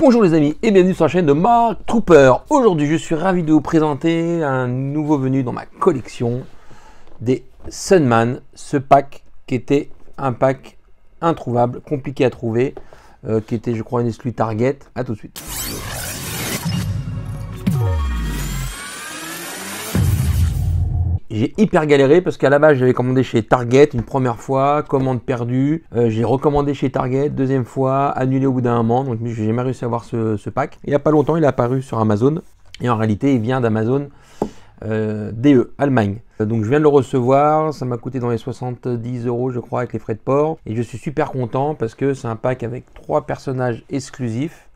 Bonjour les amis et bienvenue sur la chaîne de Mark Trooper. Aujourd'hui je suis ravi de vous présenter un nouveau venu dans ma collection des Sunman. Ce pack qui était un pack introuvable, compliqué à trouver, qui était je crois une exclue Target. A tout de suite. J'ai hyper galéré parce qu'à la base j'avais commandé chez Target une première fois, commande perdue, j'ai recommandé chez Target, deuxième fois, annulé au bout d'un moment, donc j'ai jamais réussi à avoir ce pack. Il n'y a pas longtemps il est apparu sur Amazon et en réalité il vient d'Amazon DE, Allemagne. Donc je viens de le recevoir, ça m'a coûté dans les 70 € je crois avec les frais de port et je suis super content parce que c'est un pack avec 3 personnages exclusifs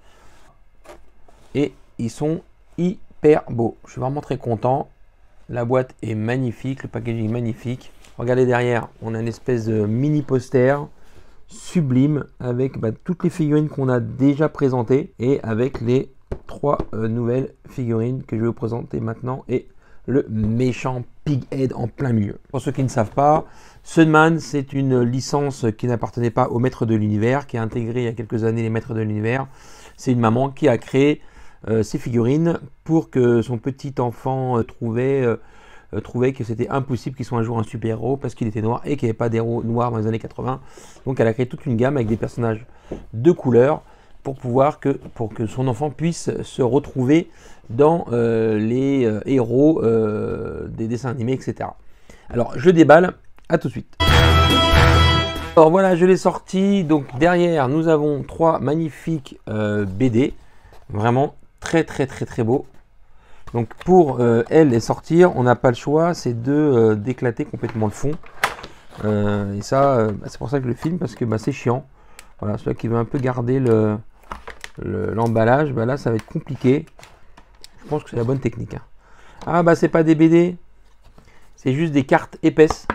et ils sont hyper beaux. Je suis vraiment très content. La boîte est magnifique, le packaging est magnifique. Regardez derrière, on a une espèce de mini poster sublime avec toutes les figurines qu'on a déjà présentées et avec les 3 nouvelles figurines que je vais vous présenter maintenant et le méchant Pighead en plein milieu. Pour ceux qui ne savent pas, Sunman c'est une licence qui n'appartenait pas aux Maîtres de l'Univers, qui a intégré il y a quelques années les Maîtres de l'Univers. C'est une maman qui a créé ces figurines pour que son petit enfant trouvait que c'était impossible qu'il soit un jour un super-héros parce qu'il était noir et qu'il n'y avait pas d'héros noirs dans les années 80. Donc elle a créé toute une gamme avec des personnages de couleur pour que son enfant puisse se retrouver dans les héros des dessins animés, etc. Alors je déballe, à tout de suite. Alors voilà, je l'ai sorti. Donc derrière nous avons 3 magnifiques BD, vraiment très beau. Donc pour elle les sortir, on n'a pas le choix, c'est de d'éclater complètement le fond. Et ça, c'est pour ça que je le filme, parce que c'est chiant. Voilà, celui qui veut un peu garder l'emballage, là ça va être compliqué. Je pense que c'est la bonne technique. Hein. Ah c'est pas des BD, c'est juste des cartes épaisses.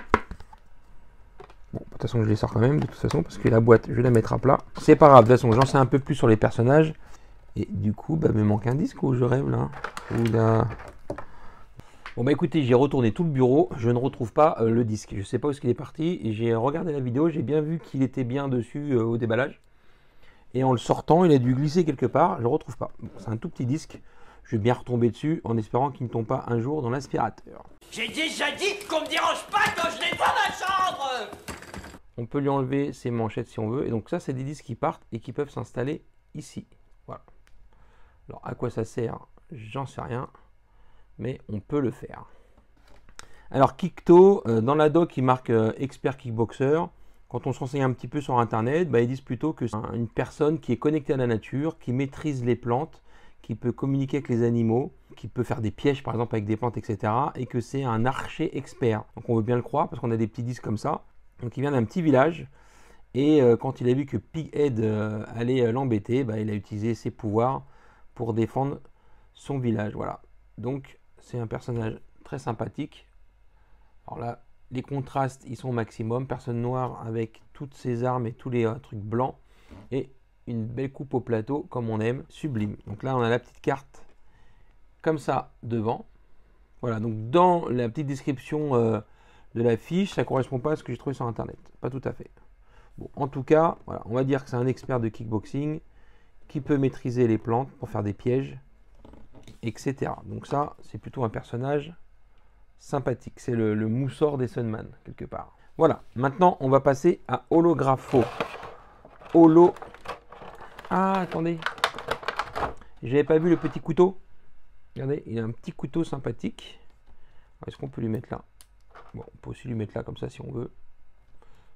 Bon, de toute façon je les sors quand même, de toute façon, parce que la boîte, je vais la mettre à plat. C'est pas grave, de toute façon j'en sais un peu plus sur les personnages. Et du coup, me manque un disque ou je rêve là. Oula. Bon écoutez, j'ai retourné tout le bureau, je ne retrouve pas le disque. Je ne sais pas où est-ce qu'il est parti. Et j'ai regardé la vidéo, j'ai bien vu qu'il était bien dessus au déballage. Et en le sortant, il a dû glisser quelque part, je ne le retrouve pas. Bon, c'est un tout petit disque, je vais bien retomber dessus en espérant qu'il ne tombe pas un jour dans l'aspirateur. J'ai déjà dit qu'on me dérange pas quand je n'ai pas ma chambre. On peut lui enlever ses manchettes si on veut. Et donc ça, c'est des disques qui partent et qui peuvent s'installer ici. Voilà. Alors à quoi ça sert, j'en sais rien, mais on peut le faire. Alors Kikto, dans la doc il marque expert kickboxer. Quand on se renseigne un petit peu sur internet, ils disent plutôt que c'est une personne qui est connectée à la nature, qui maîtrise les plantes, qui peut communiquer avec les animaux, qui peut faire des pièges par exemple avec des plantes, etc. Et que c'est un archer expert. Donc on veut bien le croire parce qu'on a des petits disques comme ça. Donc il vient d'un petit village. Et quand il a vu que Pighead allait l'embêter, il a utilisé ses pouvoirs pour défendre son village. Voilà. Donc c'est un personnage très sympathique. Alors là, les contrastes, ils sont au maximum. Personne noire avec toutes ses armes et tous les trucs blancs. Et une belle coupe au plateau, comme on aime. Sublime. Donc là, on a la petite carte comme ça devant. Voilà. Donc dans la petite description de la fiche, ça ne correspond pas à ce que j'ai trouvé sur internet. Pas tout à fait. Bon, en tout cas, voilà, on va dire que c'est un expert de kickboxing qui peut maîtriser les plantes pour faire des pièges, etc. Donc ça, c'est plutôt un personnage sympathique. C'est le moussor des Sunman, quelque part. Voilà, maintenant, on va passer à Holographo. Ah, attendez. J'avais pas vu le petit couteau. Regardez, il a un petit couteau sympathique. Est-ce qu'on peut lui mettre là? Bon, on peut aussi lui mettre là, comme ça, si on veut.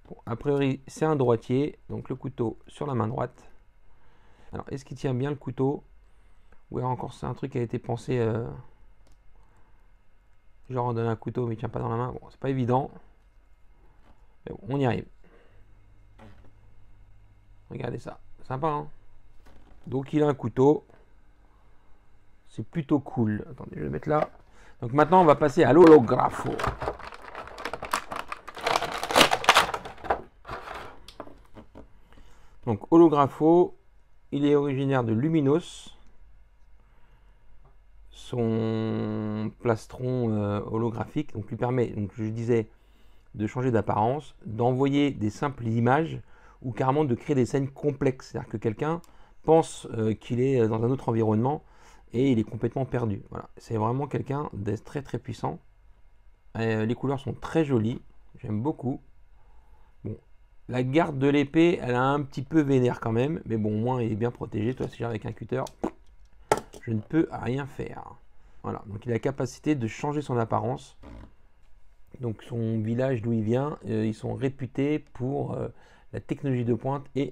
Bon, a priori, c'est un droitier, donc le couteau sur la main droite. Alors, est-ce qu'il tient bien le couteau? Ouais, encore, c'est un truc qui a été pensé. Genre, on donne un couteau, mais il tient pas dans la main. Bon, c'est pas évident. Mais bon, on y arrive. Regardez ça. Sympa, hein? Donc, il a un couteau. C'est plutôt cool. Attendez, je vais le mettre là. Donc, maintenant, on va passer à l'holographo. Donc, holographo. Il est originaire de Luminos. Son plastron holographique donc lui permet, donc je disais, de changer d'apparence, d'envoyer des simples images ou carrément de créer des scènes complexes. C'est-à-dire que quelqu'un pense qu'il est dans un autre environnement et il est complètement perdu. Voilà. C'est vraiment quelqu'un de très très puissant. Les couleurs sont très jolies, j'aime beaucoup. Bon, la garde de l'épée, elle a un petit peu vénère quand même, mais bon, au moins il est bien protégé. Toi, si j'arrive avec un cutter, je ne peux rien faire. Voilà, donc il a la capacité de changer son apparence. Donc son village d'où il vient, ils sont réputés pour la technologie de pointe et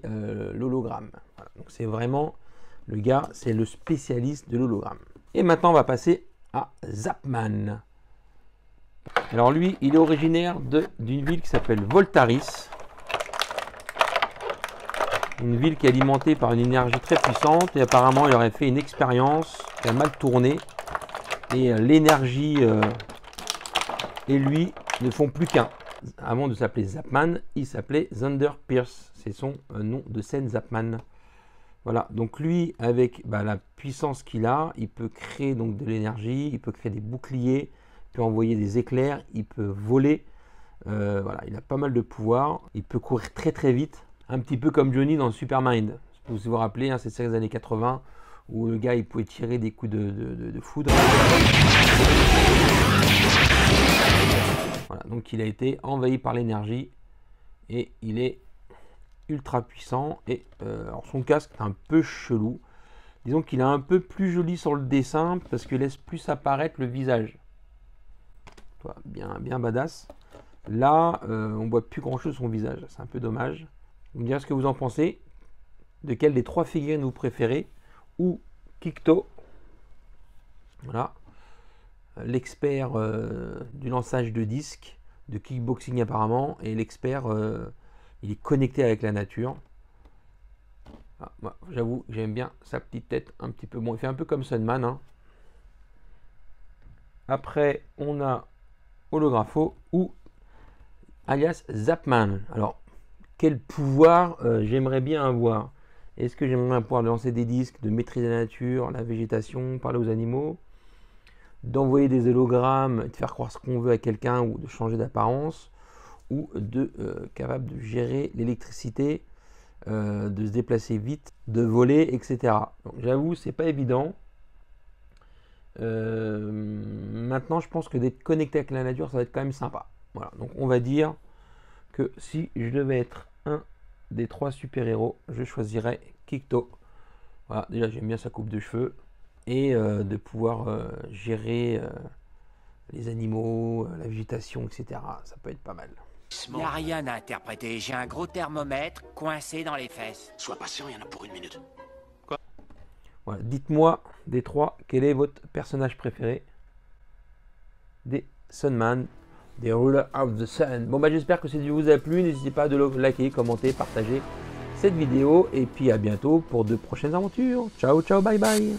l'hologramme. Voilà, donc c'est vraiment le gars, c'est le spécialiste de l'hologramme. Et maintenant on va passer à Zapman. Alors lui, il est originaire d'une ville qui s'appelle Voltaris. Une ville qui est alimentée par une énergie très puissante et apparemment il aurait fait une expérience qui a mal tourné. Et l'énergie et lui ne font plus qu'un. Avant de s'appeler Zapman, il s'appelait Thunder Pierce. C'est son nom de scène Zapman. Voilà, donc lui, avec la puissance qu'il a, il peut créer donc de l'énergie, il peut créer des boucliers, il peut envoyer des éclairs, il peut voler. Voilà, il a pas mal de pouvoir. Il peut courir très très vite, un petit peu comme Johnny dans Supermind. Vous vous rappelez, hein, c'est ces années 80 où le gars il pouvait tirer des coups de foudre. Voilà, donc il a été envahi par l'énergie et il est ultra puissant. Et alors son casque est un peu chelou. Disons qu'il est un peu plus joli sur le dessin parce qu'il laisse plus apparaître le visage. Bien badass. Là, on voit plus grand chose sur son visage. C'est un peu dommage. Vous me direz ce que vous en pensez. De quelle des trois figurines vous préférez? Ou Kikto, voilà, l'expert du lançage de disques, de kickboxing apparemment, et l'expert, il est connecté avec la nature. Ah, moi, j'avoue, j'aime bien sa petite tête un petit peu. Bon, il fait un peu comme Sunman. Hein. Après, on a Holographo ou alias Zapman. Alors, quel pouvoir j'aimerais bien avoir? Est-ce que j'aimerais pouvoir lancer des disques, de maîtriser la nature, la végétation, parler aux animaux, d'envoyer des hologrammes, de faire croire ce qu'on veut à quelqu'un ou de changer d'apparence, ou de capable de gérer l'électricité, de se déplacer vite, de voler, etc. J'avoue, c'est pas évident. Maintenant, je pense que d'être connecté avec la nature, ça va être quand même sympa. Voilà, donc on va dire que si je devais être un des trois super-héros, je choisirais Kikto. Voilà, déjà j'aime bien sa coupe de cheveux et de pouvoir gérer les animaux, la végétation, etc. Ça peut être pas mal. Il n'y a rien à interpréter, j'ai un gros thermomètre coincé dans les fesses. Sois patient, il y en a pour une minute. Voilà, dites-moi des trois, quel est votre personnage préféré des Sunman, des Ruler of the Sun. Bon j'espère que cette vidéo vous a plu, n'hésitez pas à le liker, commenter, partager cette vidéo et puis à bientôt pour de prochaines aventures. Ciao, ciao, bye bye.